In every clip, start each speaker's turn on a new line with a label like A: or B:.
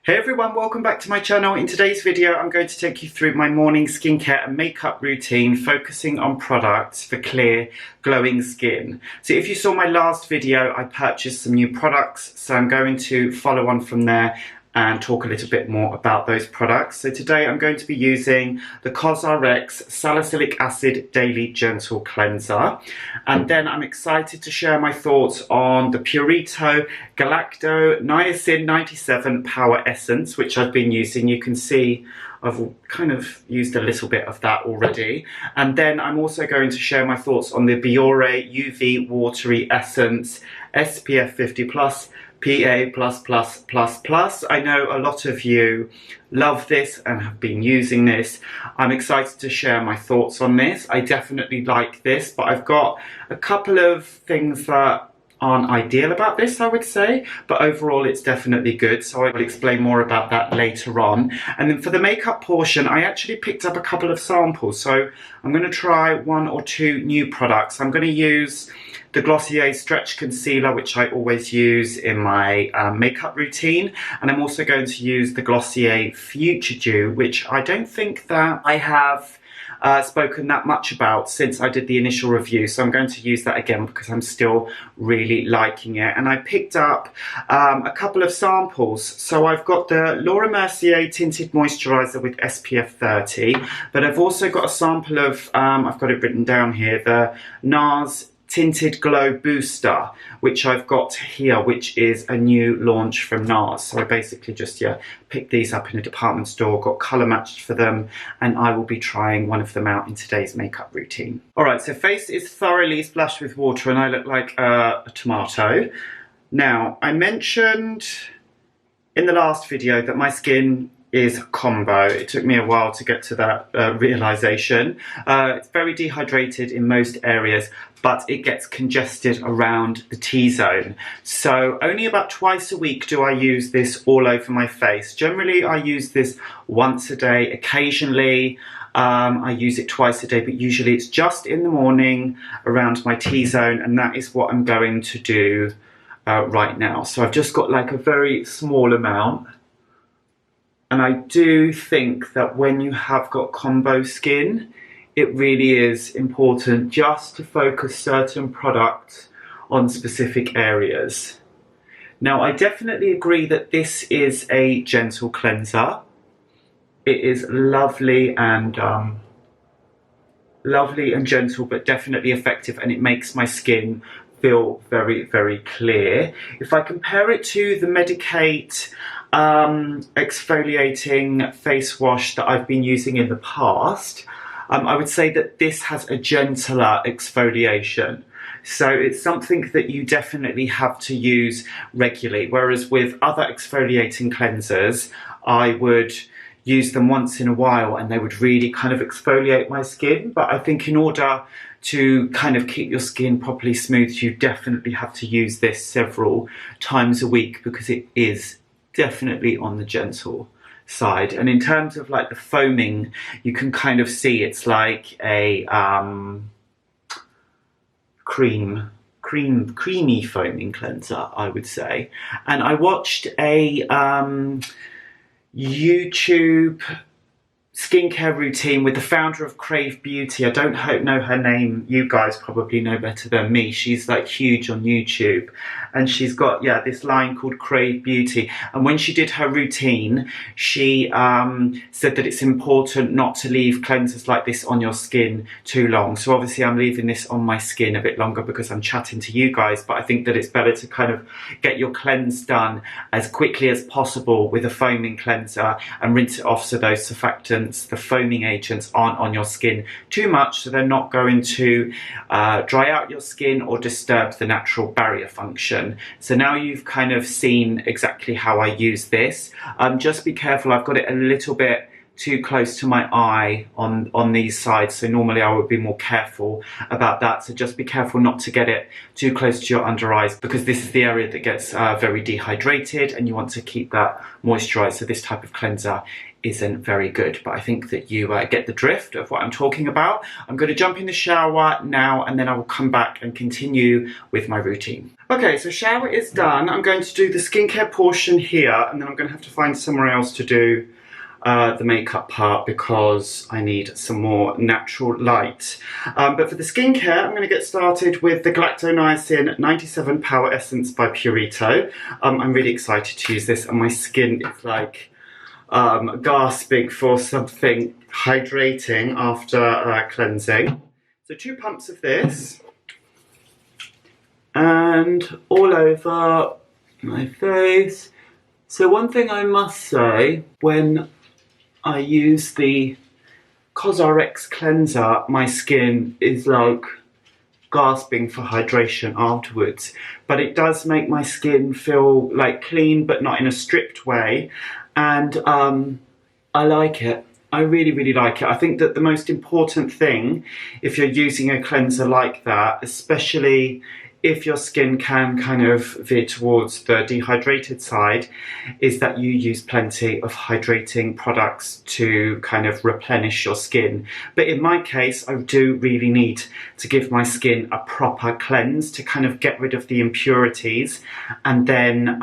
A: Hey everyone, welcome back to my channel. In today's video I'm going to take you through my morning skincare and makeup routine focusing on products for clear, glowing skin. So if you saw my last video, I purchased some new products, so I'm going to follow on from there and talk a little bit more about those products. So today I'm going to be using the CosRx Salicylic Acid Daily Gentle Cleanser. And then I'm excited to share my thoughts on the Purito Galacto Niacin 97 Power Essence, which I've been using. You can see I've kind of used a little bit of that already. And then I'm also going to share my thoughts on the Biore UV Watery Essence SPF 50+. PA++++. I know a lot of you love this and have been using this. I'm excited to share my thoughts on this. I definitely like this, but I've got a couple of things that aren't ideal about this, I would say, but overall it's definitely good, so I will explain more about that later on. And then for the makeup portion, I actually picked up a couple of samples, so I'm going to try one or two new products. I'm going to use the Glossier Stretch Concealer, which I always use in my makeup routine, and I'm also going to use the Glossier Future Dew, which I don't think that I have spoken that much about since I did the initial review, so I'm going to use that again because I'm still really liking it. And I picked up a couple of samples. So I've got the Laura Mercier Tinted Moisturiser with SPF 30, but I've also got a sample of, I've got it written down here, the NARS Tinted Glow Booster, which I've got here, which is a new launch from NARS. So I basically just picked these up in a department store, got colour matched for them, and I will be trying one of them out in today's makeup routine. Alright, so face is thoroughly splashed with water and I look like a tomato. Now, I mentioned in the last video that my skin is combo. It took me a while to get to that realization. It's very dehydrated in most areas, but it gets congested around the T-zone. So only about twice a week do I use this all over my face. Generally, I use this once a day. Occasionally, I use it twice a day, but usually it's just in the morning around my T-zone, and that is what I'm going to do right now. So I've just got like a very small amount. And I do think that when you have got combo skin, it really is important just to focus certain products on specific areas. Now, I definitely agree that this is a gentle cleanser. It is lovely and gentle, but definitely effective, and it makes my skin feel very, very clear. If I compare it to the Medicate exfoliating face wash that I've been using in the past, I would say that this has a gentler exfoliation. So it's something that you definitely have to use regularly, whereas with other exfoliating cleansers, I would use them once in a while and they would really kind of exfoliate my skin. But I think in order to kind of keep your skin properly smooth, you definitely have to use this several times a week because it is definitely on the gentle side. And in terms of like the foaming, you can kind of see it's like a creamy foaming cleanser, I would say. And I watched a YouTube skincare routine with the founder of Crave Beauty. I don't know her name. You guys probably know better than me. She's like huge on YouTube, and she's got this line called Crave Beauty. And when she did her routine, she said that it's important not to leave cleansers like this on your skin too long. So obviously I'm leaving this on my skin a bit longer because I'm chatting to you guys, but I think that it's better to kind of get your cleanse done as quickly as possible with a foaming cleanser and rinse it off so those surfactants, the foaming agents, aren't on your skin too much, so they're not going to dry out your skin or disturb the natural barrier function. So now you've kind of seen exactly how I use this. Just be careful, I've got it a little bit too close to my eye on these sides, so normally I would be more careful about that. So just be careful not to get it too close to your under eyes, because this is the area that gets very dehydrated and you want to keep that moisturized. So this type of cleanser isn't very good, but I think that you get the drift of what I'm talking about. I'm going to jump in the shower now and then I will come back and continue with my routine. Okay, so shower is done. I'm going to do the skincare portion here and then I'm going to have to find somewhere else to do the makeup part because I need some more natural light. But for the skincare, I'm going to get started with the Galactoniacin 97 Power Essence by Purito. I'm really excited to use this and my skin is like gasping for something hydrating after cleansing. So 2 pumps of this and all over my face. So one thing I must say, when I use the CosRx cleanser, my skin is like gasping for hydration afterwards, but it does make my skin feel like clean but not in a stripped way, and I like it. I really like it. I think that the most important thing if you're using a cleanser like that, especially if your skin can kind of veer towards the dehydrated side, is that you use plenty of hydrating products to kind of replenish your skin. But in my case, I do really need to give my skin a proper cleanse to kind of get rid of the impurities and then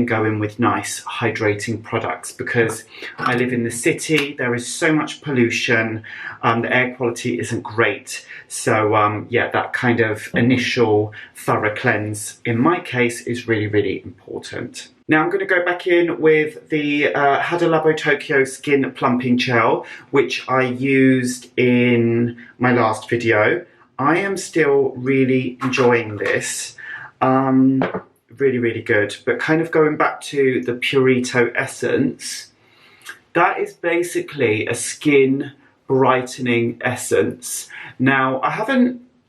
A: go in with nice hydrating products, because I live in the city, there is so much pollution, the air quality isn't great. So yeah, that kind of initial thorough cleanse in my case is really important. Now I'm going to go back in with the Hada Labo Tokyo Skin Plumping Gel, which I used in my last video. I am still really enjoying this. Really good. But kind of going back to the Purito Essence, that is basically a skin brightening essence. Now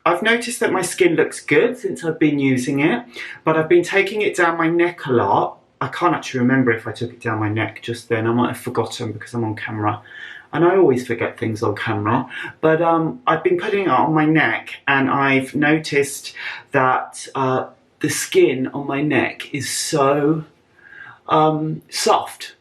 A: I've noticed that my skin looks good since I've been using it, but I've been taking it down my neck a lot. I can't actually remember if I took it down my neck just then. I might have forgotten because I'm on camera. And I always forget things on camera. But I've been putting it on my neck and I've noticed that the skin on my neck is so soft.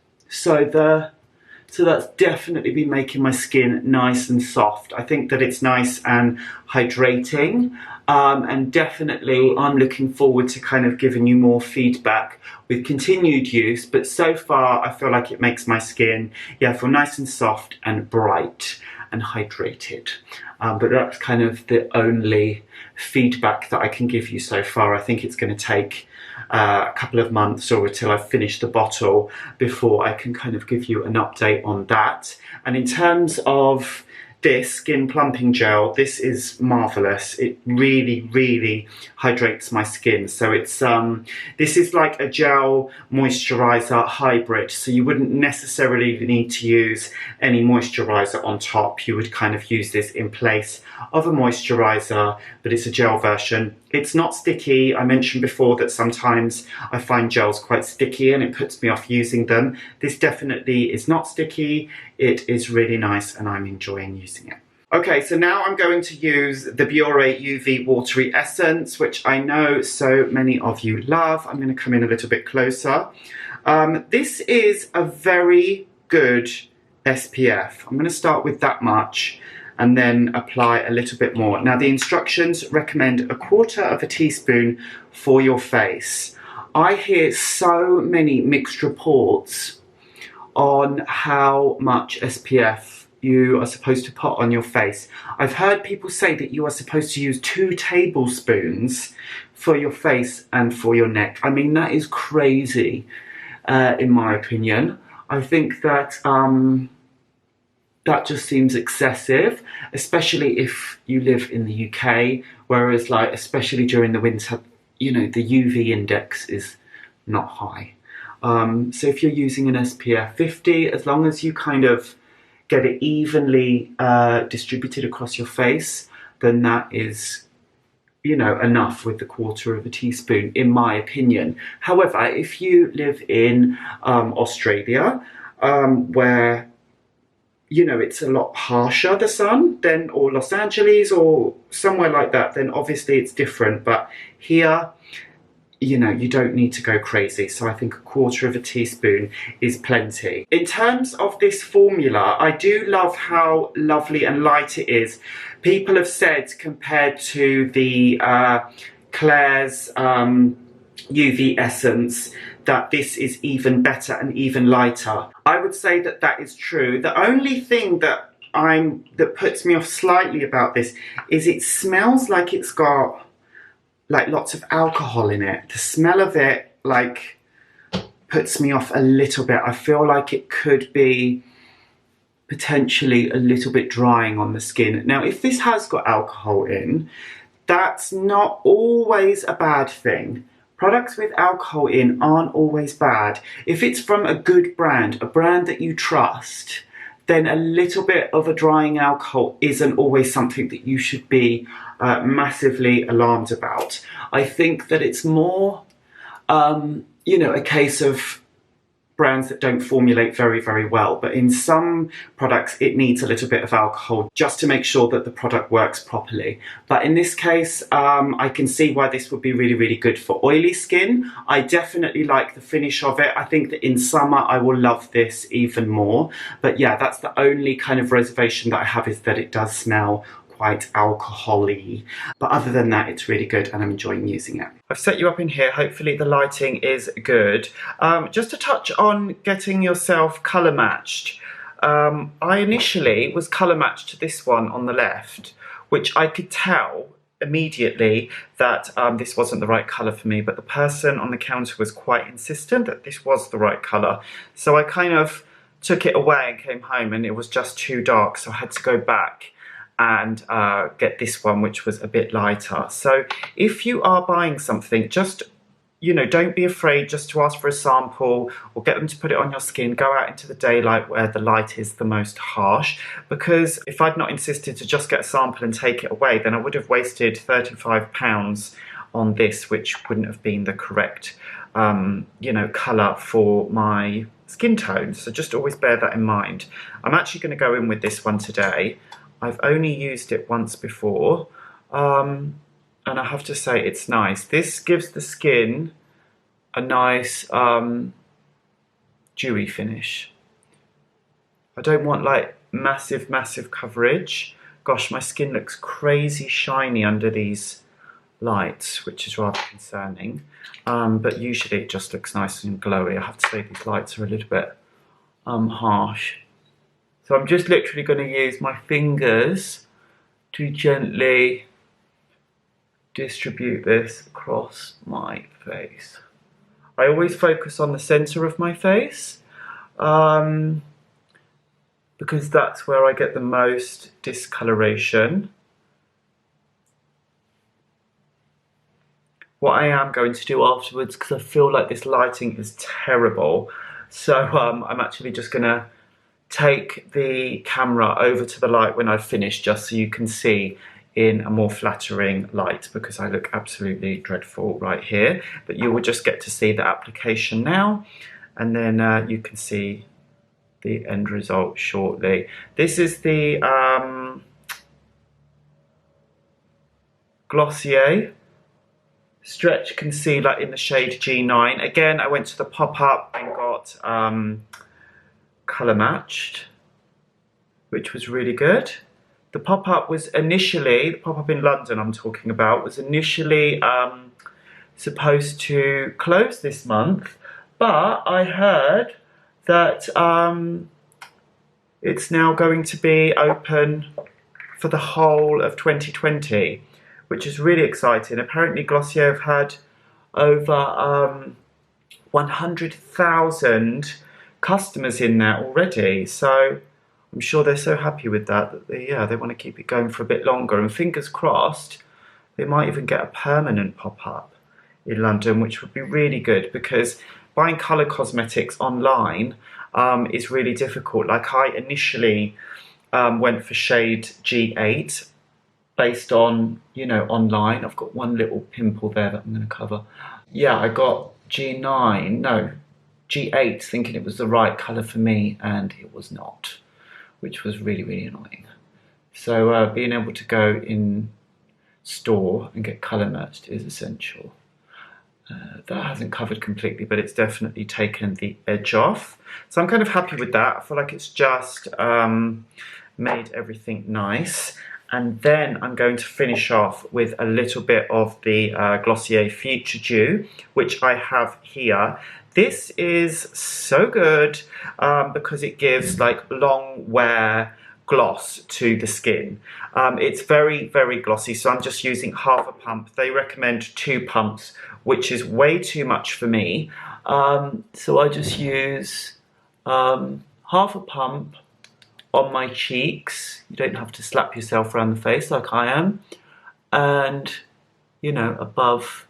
A: So that's definitely been making my skin nice and soft. I think that it's nice and hydrating, and definitely I'm looking forward to kind of giving you more feedback with continued use, but so far I feel like it makes my skin, yeah, feel nice and soft and bright and hydrated. But that's kind of the only feedback that I can give you so far. I think it's going to take a couple of months or until I've finished the bottle before I can kind of give you an update on that. And in terms of this skin plumping gel, this is marvelous. It really hydrates my skin. So it's this is like a gel moisturizer hybrid, so you wouldn't necessarily need to use any moisturizer on top. You would kind of use this in place of a moisturizer, but it's a gel version. It's not sticky. I mentioned before that sometimes I find gels quite sticky and it puts me off using them. This definitely is not sticky. It is really nice and I'm enjoying using it. Okay, so now I'm going to use the Biore UV Watery Essence, which I know so many of you love. I'm going to come in a little bit closer. This is a very good SPF. I'm going to start with that much and then apply a little bit more. Now the instructions recommend 1/4 teaspoon for your face. I hear so many mixed reports on how much SPF you are supposed to put on your face. I've heard people say that you are supposed to use 2 tablespoons for your face and for your neck. I mean, that is crazy, in my opinion. I think that that just seems excessive, especially if you live in the UK, whereas like, especially during the winter, you know, the UV index is not high. So if you're using an SPF 50, as long as you kind of get it evenly distributed across your face, then that is, you know, enough with the 1/4 teaspoon, in my opinion. However, if you live in Australia, where you know, it's a lot harsher, the sun, then, or Los Angeles or somewhere like that, then obviously it's different. But here, you know, you don't need to go crazy. So I think 1/4 teaspoon is plenty. In terms of this formula, I do love how lovely and light it is. People have said compared to the Claire's UV Essence that this is even better and even lighter. I would say that that is true. The only thing that puts me off slightly about this is it smells like it's got like lots of alcohol in it. The smell of it like puts me off a little bit. I feel like it could be potentially a little bit drying on the skin. Now, if this has got alcohol in, that's not always a bad thing. Products with alcohol in aren't always bad. If it's from a good brand, a brand that you trust, then a little bit of a drying alcohol isn't always something that you should be massively alarmed about. I think that it's more, you know, a case of brands that don't formulate very, very well. But in some products, it needs a little bit of alcohol just to make sure that the product works properly. But in this case, I can see why this would be really, really good for oily skin. I definitely like the finish of it. I think that in summer, I will love this even more. But yeah, that's the only kind of reservation that I have, is that it does smell quite alcohol-y. But other than that, it's really good and I'm enjoying using it. I've set you up in here. Hopefully the lighting is good. Just to touch on getting yourself colour matched. I initially was colour matched to this one on the left, which I could tell immediately that this wasn't the right colour for me, but the person on the counter was quite insistent that this was the right colour. So I kind of took it away and came home and it was just too dark, so I had to go back and get this one, which was a bit lighter. So if you are buying something, just, you know, don't be afraid just to ask for a sample or get them to put it on your skin. Go out into the daylight where the light is the most harsh, because if I'd not insisted to just get a sample and take it away, then I would have wasted £35 on this, which wouldn't have been the correct, you know, colour for my skin tone. So just always bear that in mind. I'm actually going to go in with this one today. I've only used it once before, and I have to say it's nice. This gives the skin a nice dewy finish. I don't want like massive coverage. Gosh, my skin looks crazy shiny under these lights, which is rather concerning. But usually it just looks nice and glowy. I have to say these lights are a little bit harsh. So I'm just literally going to use my fingers to gently distribute this across my face. I always focus on the centre of my face because that's where I get the most discoloration. What I am going to do afterwards, because I feel like this lighting is terrible, so I'm actually just going to take the camera over to the light when I've finished, just so you can see in a more flattering light, because I look absolutely dreadful right here. But you will just get to see the application now, and then you can see the end result shortly. This is the Glossier Stretch Concealer in the shade G9. Again, I went to the pop-up and got colour matched, which was really good. The pop-up was initially, the pop-up in London I'm talking about, was initially supposed to close this month, but I heard that it's now going to be open for the whole of 2020, which is really exciting. Apparently Glossier have had over 100,000 customers in there already, so I'm sure they're so happy with that they want to keep it going for a bit longer, and fingers crossed they might even get a permanent pop-up in London, which would be really good, because buying colour cosmetics online is really difficult. Like, I initially went for shade G8 based on, you know, online. I've got one little pimple there that I'm going to cover. Yeah, I got G8 thinking it was the right colour for me, and it was not. which was really, really annoying. So being able to go in store and get colour matched is essential. That hasn't covered completely, but it's definitely taken the edge off. So I'm kind of happy with that. I feel like it's just made everything nice. And then I'm going to finish off with a little bit of the Glossier Future Dew, which I have here. This is so good because it gives like long wear gloss to the skin. It's very, very glossy, so I'm just using half a pump. They recommend 2 pumps, which is way too much for me. So I just use half a pump on my cheeks. You don't have to slap yourself around the face like I am. And, you know, above,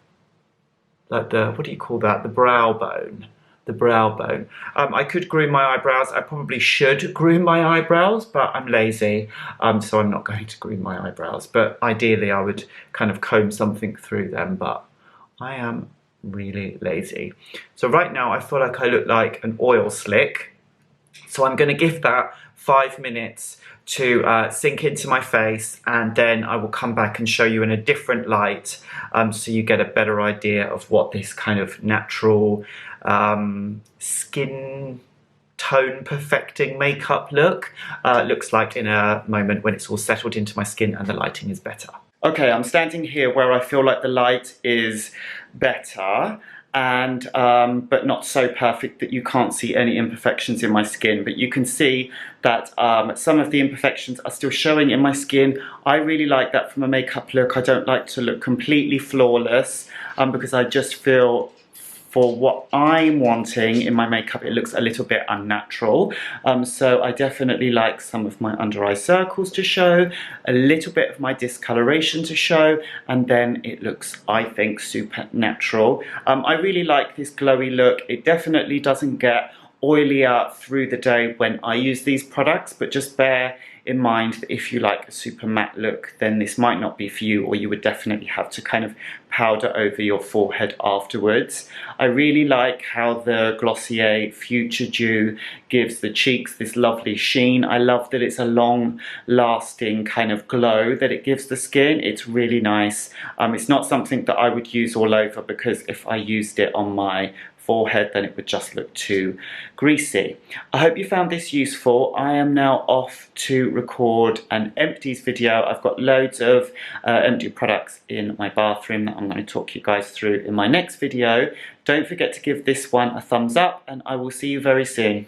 A: like the, what do you call that? The brow bone. The brow bone. I could groom my eyebrows. I probably should groom my eyebrows, but I'm lazy, so I'm not going to groom my eyebrows. But ideally, I would kind of comb something through them, but I am really lazy. So right now, I feel like I look like an oil slick. So I'm going to give that 5 minutes to sink into my face, and then I will come back and show you in a different light so you get a better idea of what this kind of natural skin tone perfecting makeup look looks like in a moment when it's all settled into my skin and the lighting is better. Okay, I'm standing here where I feel like the light is better, and but not so perfect that you can't see any imperfections in my skin, but you can see that some of the imperfections are still showing in my skin. I really like that from a makeup look. I don't like to look completely flawless because I just feel for what I'm wanting in my makeup, it looks a little bit unnatural. So I definitely like some of my under eye circles to show, a little bit of my discoloration to show, and then it looks, I think, super natural. I really like this glowy look. It definitely doesn't get oilier through the day when I use these products, but just bear in mind that if you like a super matte look, then this might not be for you, or you would definitely have to kind of powder over your forehead afterwards. I really like how the Glossier Future Dew gives the cheeks this lovely sheen. I love that it's a long lasting kind of glow that it gives the skin. It's really nice. It's not something that I would use all over, because if I used it on my forehead, then it would just look too greasy. I hope you found this useful. I am now off to record an empties video. I've got loads of empty products in my bathroom that I'm going to talk you guys through in my next video. Don't forget to give this one a thumbs up, and I will see you very soon.